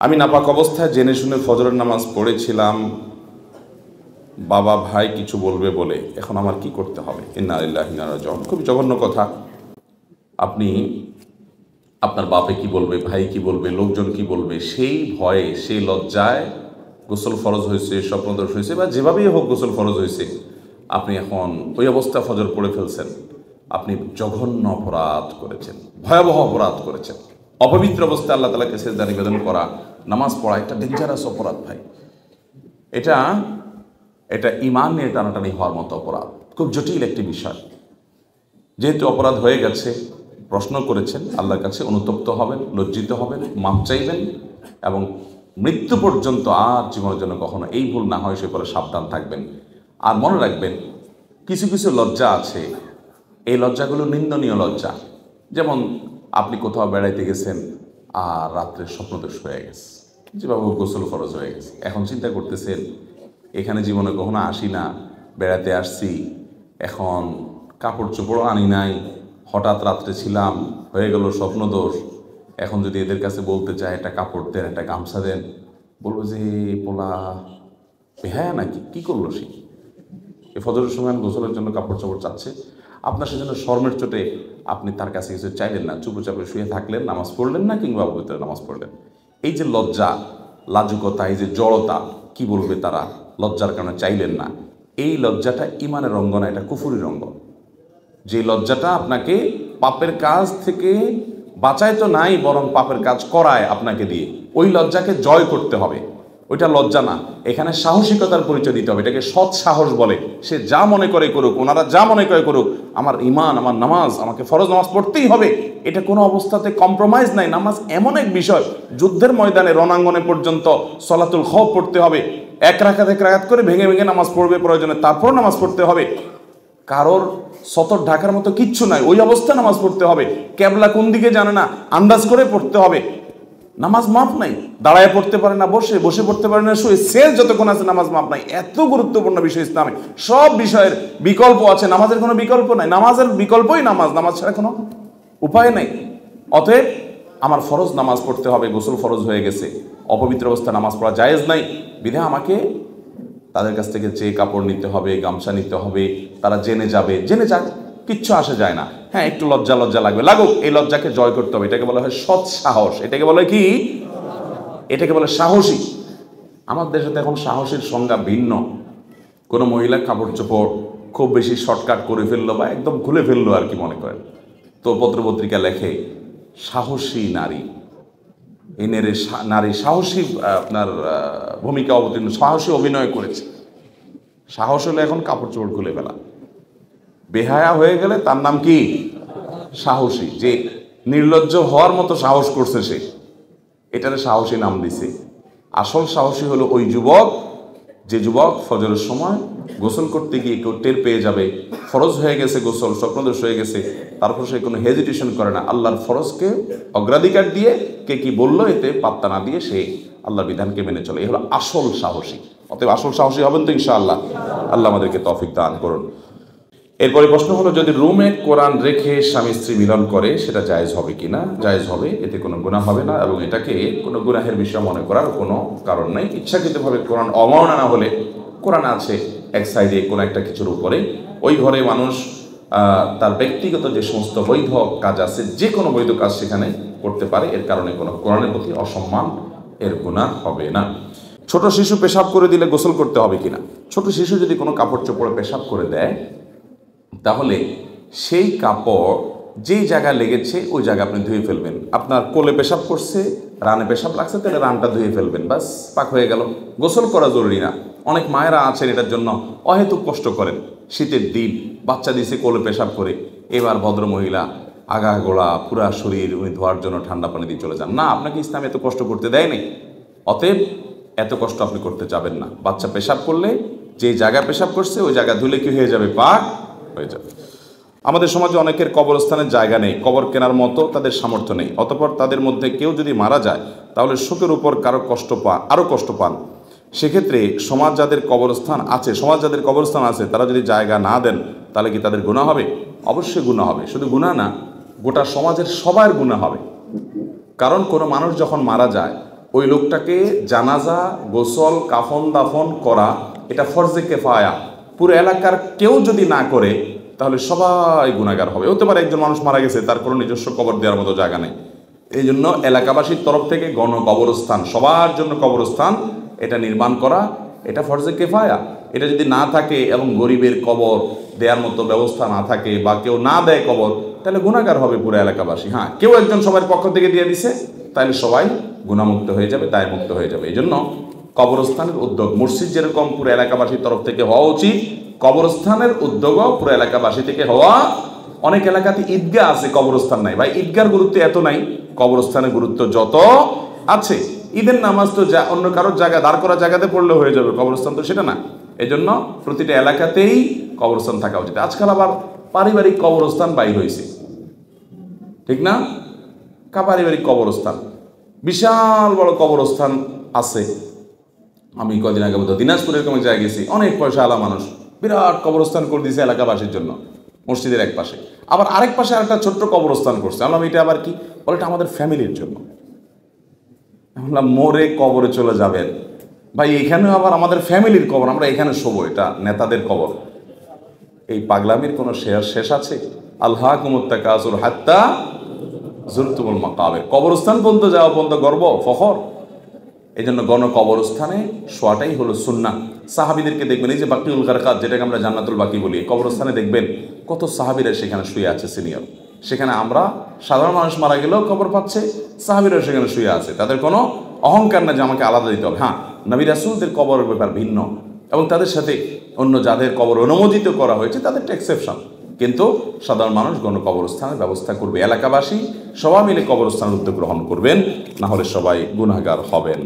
আমি নাপাক অবস্থায় জেনে শুনে ফজরের নামাজ পড়েছিলাম, বাবা ভাই কিছু বলবে বলে। এখন আমার কি করতে হবে? ইন্না লিল্লাহি ওয়া ইন্না ইলাইহি রাজিউন। খুব জঘন্য কথা। আপনি আপনার বাপে কি বলবে, ভাই কি বলবে, লোকজন কি বলবে, সেই ভয়ে, সেই লজ্জায় গোসল ফরজ হয়েছে, স্বপ্নদোষ হয়েছে, বা যেভাবেই হোক গোসল ফরজ হয়েছে, আপনি এখন ওই অবস্থা ফজর পড়ে ফেলছেন। আপনি জঘন্য অপরাধ করেছেন, ভয়াবহ অপরাধ করেছেন। অপবিত্র অবস্থায় আল্লাহ তাআলাকে সিজদা নিবেদন করা, নামাজ পড়া, একটা ডেঞ্জারাস অপরাধ ভাই। এটা ঈমান নিয়ে টানাটানি হওয়ার মতো অপরাধ, খুব জটিল একটি বিষয়। যেহেতু অপরাধ হয়ে গেছে, প্রশ্ন করেছেন, আল্লাহর কাছে অনুতপ্ত হবেন, লজ্জিত হবেন, মাপ চাইবেন, এবং মৃত্যু পর্যন্ত আর জীবনের জন্য কখনো এই ভুল না হয় সে পরে সাবধান থাকবেন। আর মনে রাখবেন, কিছু কিছু লজ্জা আছে, এই লজ্জাগুলো নিন্দনীয় লজ্জা। যেমন আপনি কোথাও বেড়াইতে গেছেন আর রাত্রে স্বপ্নদোষ হয়ে গেছে, যেভাবে গোসল ফরজ হয়ে গেছে। এখন চিন্তা করতেছেন, এখানে জীবনে কখনো আসি না, বেড়াতে আসছি, এখন কাপড় চোপড় আনি নাই, হঠাৎ রাত্রে ছিলাম, হয়ে গেল স্বপ্নদোষ। এখন যদি এদের কাছে বলতে চায় একটা কাপড় দেন, একটা গামছা দেন, বলবো যে পোলা বেহায়া নাকি, কি করলো সে? এ ফজরের সময় গোসলের জন্য কাপড় চোপড় চাচ্ছে। আপনার সেজন্য শর্মের চোটে আপনি তার কাছে কিছু চাইলেন না, চুপচাপে শুয়ে থাকলেন, নামাজ পড়লেন না, কিংবা ভিতরে নামাজ পড়লেন। এই যে লজ্জা, লাজুকতা, এই যে জড়তা, কি বলবে তারা, লজ্জার কারণে চাইলেন না, এই লজ্জাটা ইমানের অঙ্গ না, এটা কুফুরির অঙ্গ। যে লজ্জাটা আপনাকে পাপের কাজ থেকে বাঁচায় তো নাই, বরং পাপের কাজ করায় আপনাকে দিয়ে, ওই লজ্জাকে জয় করতে হবে। ওইটা লজ্জা না, এখানে সাহসিকতার পরিচয় দিতে হবে। এটাকে সৎ সাহস বলে। সে যা মনে করে করুক, ওনারা যা মনে করে করুক, আমার ঈমান, আমার নামাজ, আমাকে ফরজ নামাজ পড়তেই হবে, এটা কোনো অবস্থাতে কম্প্রোমাইজ নাই। নামাজ এমন এক বিষয়, যুদ্ধের ময়দানে, রণাঙ্গনে পর্যন্ত সলাতুল খৌফ পড়তে হবে, এক রাকাত করে ভেঙে ভেঙে নামাজ পড়বে প্রয়োজনে, তারপর নামাজ পড়তে হবে। কারোর সতর ঢাকার মতো কিচ্ছু নাই, ওই অবস্থা নামাজ পড়তে হবে। কেবলা কোন দিকে জানে না, আন্দাজ করে পড়তে হবে। নামাজ মাপ নাই, দাঁড়ায় পড়তে পারে না, বসে পড়তে পারে না, শুয়ে, সেল যতক্ষণ আছে নামাজ মাপ নাই। এত গুরুত্বপূর্ণ বিষয় ইসলামে। সব বিষয়ের বিকল্প আছে, নামাজের কোনো বিকল্প নাই। নামাজের বিকল্পই নামাজ, নামাজ ছাড়া কোনো উপায় নাই। অতএব আমার ফরজ নামাজ পড়তে হবে, গোসল ফরজ হয়ে গেছে, অপবিত্র অবস্থা নামাজ পড়া জায়েজ নাই, বিধায় আমাকে তাদের কাছ থেকে যে কাপড় নিতে হবে, গামছা নিতে হবে, তারা জেনে যাক, কিচ্ছু আসে যায় না। হ্যাঁ, একটু লজ্জা লাগবে, লাগুক, এই লজ্জাকে জয় করতে হবে। এটাকে বলা হয় সৎ সাহস। এটাকে বলে কি? এটাকে বলে সাহসী। আমার দেশে তো এখন সাহসীর সংজ্ঞা ভিন্ন। কোনো মহিলা কাপড় চোপড় খুব বেশি শর্টকাট করে ফেললো বা একদম খুলে ফেললো আর কি মনে করেন, তো পত্রপত্রিকা লেখে সাহসী নারী, এই নারী সাহসী আপনার ভূমিকা অবতীর্ণ, সাহসী অভিনয় করেছে। সাহস হলে এখন কাপড় চোপড় খুলে ফেলা। বেহায়া হয়ে গেলে তার নাম কি? সাহসী। যে নির্লজ্জ হওয়ার মতো সাহস করছে সে, এটারে সাহসী নাম দিছে। আসল সাহসী হলো ওই যুবক, যে যুবক ফজরের সময় গোসল করতে গিয়ে কেউ টের পেয়ে যাবে, ফরজ হয়ে গেছে গোসল, স্বপ্নদোষ হয়ে গেছে, তারপর সে কোনো হেজিটেশন করে না, আল্লাহর ফরজকে অগ্রাধিকার দিয়ে কে কি বললো এতে পাত্তা না দিয়ে সে আল্লাহর বিধানকে মেনে চলে। এই হলো আসল সাহসী। অতএব আসল সাহসী হবেন তো ইনশাআল্লাহ। আল্লাহ আমাদেরকে তৌফিক দান করুন। এরপরে প্রশ্ন হলো, যদি রুমে কোরআন রেখে স্বামী স্ত্রী মিলন করে সেটা জায়েজ হবে কিনা? জায়েজ হবে, এতে কোনো গুনাহ হবে না, এবং এটাকে কোনো গুনাহের বিষয় মনে করার কোনো কারণ নেই। ইচ্ছাকৃতভাবে কোরআন অমাননা হলে, কোরআন আছে এক সাইডে কোনো একটা কিছুর উপরে, ওই ঘরে মানুষ তার ব্যক্তিগত যে সমস্ত বৈধ কাজ আছে, যে কোনো বৈধ কাজ সেখানে করতে পারে, এর কারণে কোনো কোরআনের প্রতি অসম্মান, এর গুনাহ হবে না। ছোট শিশু পেশাব করে দিলে গোসল করতে হবে কিনা? ছোট শিশু যদি কোনো কাপড় চোপড়ে পেশাব করে দেয়, তাহলে সেই কাপড় যেই জায়গায় লেগেছে ওই জায়গা আপনি ধুয়ে ফেলবেন। আপনার কোলে পেশাব করছে, রানে পেশাব লাগছে, তাহলে রানটা ধুয়ে ফেলবেন, বাস, পাক হয়ে গেল। গোসল করা জরুরি না। অনেক মায়েরা আছেন এটার জন্য অহেতুক কষ্ট করেন। শীতের দিন, বাচ্চা দিছে কোলে পেশাব করে, এবার ভদ্র মহিলা আগা গোড়া পুরা শরীর উনি ধোয়ার জন্য ঠান্ডা পানি দিয়ে চলে যান। না, আপনাকে ইসলাম এত কষ্ট করতে দেয়নি। অতএব এত কষ্ট আপনি করতে যাবেন না। বাচ্চা পেশাব করলে যে জায়গায় পেশাব করছে ওই জায়গা ধুলে কি হয়ে যাবে? পাক হয়ে যাবে। আমাদের সমাজে অনেকের কবরস্থানের জায়গা নেই, কবর কেনার মতো তাদের সামর্থ্য নেই। অতঃপর তাদের মধ্যে কেউ যদি মারা যায়, তাহলে শোকের উপর আরও কষ্ট পান। সেক্ষেত্রে সমাজ যাদের কবরস্থান আছে তারা যদি জায়গা না দেন, তাহলে কি তাদের গুনাহ হবে? অবশ্যই গুনাহ হবে। শুধু গুনাহ না, গোটা সমাজের সবার গুনাহ হবে। কারণ কোনো মানুষ যখন মারা যায়, ওই লোকটাকে জানাজা, গোসল, কাফন দাফন করা এটা ফরজে কেফায়া। পুরো এলাকার কেউ যদি না করে তাহলে সবাই গুনাহগার হবে। হতে পারে একজন মানুষ মারা গেছে, তার কোনো নিজস্ব কবর দেওয়ার মতো জায়গা নেই, এই জন্য এলাকাবাসীর তরফ থেকে গণ কবরস্থান, সবার জন্য কবরস্থান এটা নির্মাণ করা, এটা ফরজে কেফায়া। এটা যদি না থাকে এবং গরিবের কবর দেওয়ার মতো ব্যবস্থা না থাকে বা কেউ না দেয় কবর, তাহলে গুনাহগার হবে পুরো এলাকাবাসী। হ্যাঁ, কেউ একজন সবার পক্ষ থেকে দিয়ে দিছে, তাহলে সবাই গুনাহমুক্ত হয়ে যাবে, দায়মুক্ত হয়ে যাবে। এই জন্য কবরস্থানের উদ্যোগ মসজিদ যেরকম পুরো এলাকাবাসীর তরফ থেকে হওয়া উচিত, কবরস্থানের উদ্যোগও পুরো এলাকাবাসী থেকে হওয়া। অনেক এলাকাতে ঈদগাহ আছে, কবরস্থান নাই। ভাই, ঈদগাহর গুরুত্ব এত নাই, কবরস্থানের গুরুত্ব যত আছে। ঈদের নামাজ তো যা অন্য কারোর জায়গা দাঁড় করা জায়গাতে পড়লে হয়ে যাবে, কবরস্থান তো সেটা না। এই জন্য প্রতিটা এলাকাতেই কবরস্থান থাকা উচিত। আজকাল আবার পারিবারিক কবরস্থান বাইর হয়েছে, ঠিক না? পারিবারিক কবরস্থান, বিশাল বড় কবরস্থান আছে। আমি কদিন আগে বোধ দিনাজপুরের কোনো জায়গায় গেছি, অনেক পয়সা আলা মানুষ বিরাট কবরস্থান করে দিয়েছে এলাকাবাসীর জন্য, মসজিদের এক পাশে। আবার আরেক পাশে আরেকটা ছোট্ট কবরস্থান করছে। আমরা এটা আবার কি বলে, এটা আমাদের ফ্যামিলির জন্য। আমরা মরে কবরে চলে যাবেন ভাই, এখানেও আবার আমাদের ফ্যামিলির কবর, আমরা এখানে শোবো, এটা নেতাদের কবর। এই পাগলামির কোনো শেষ আছে? আল্লাহকুমুত তাকাসুর হাত্তা যুরতুমুল মাকাবির, কবরস্থান পর্যন্ত যাওয়া পর্যন্ত গর্ব, ফখর। এই জন্য গণ কবরস্থানে শোয়াটাই হলো সুন্নাহ। সাহাবীদেরকে দেখবেন, এই যে বাকিউল গারকাত, যেটাকে আমরা জান্নাতুল বাকি বলি, কবরস্থানে দেখবেন কত সাহাবীরা সেখানে শুয়ে আছে সিনিয়র। সেখানে আমরা সাধারণ মানুষ মারা গেলেও খবর পাচ্ছে, সাহাবীরা সেখানে শুয়ে আছে। তাদের কোনো অহংকার না যে আমাকে আলাদা দিতে হবে। হ্যাঁ, নবী রাসূলদের কবরের ব্যাপার ভিন্ন, এবং তাদের সাথে অন্য যাদের কবর অনুমোদিত করা হয়েছে তাদের এক্সেপশন। কিন্তু সাধারণ মানুষ গণ কবরস্থানের ব্যবস্থা করবে, এলাকাবাসী সবাই মিলে কবরস্থানের উদ্যোগ গ্রহণ করবেন, না হলে সবাই গুনাহগার হবেন।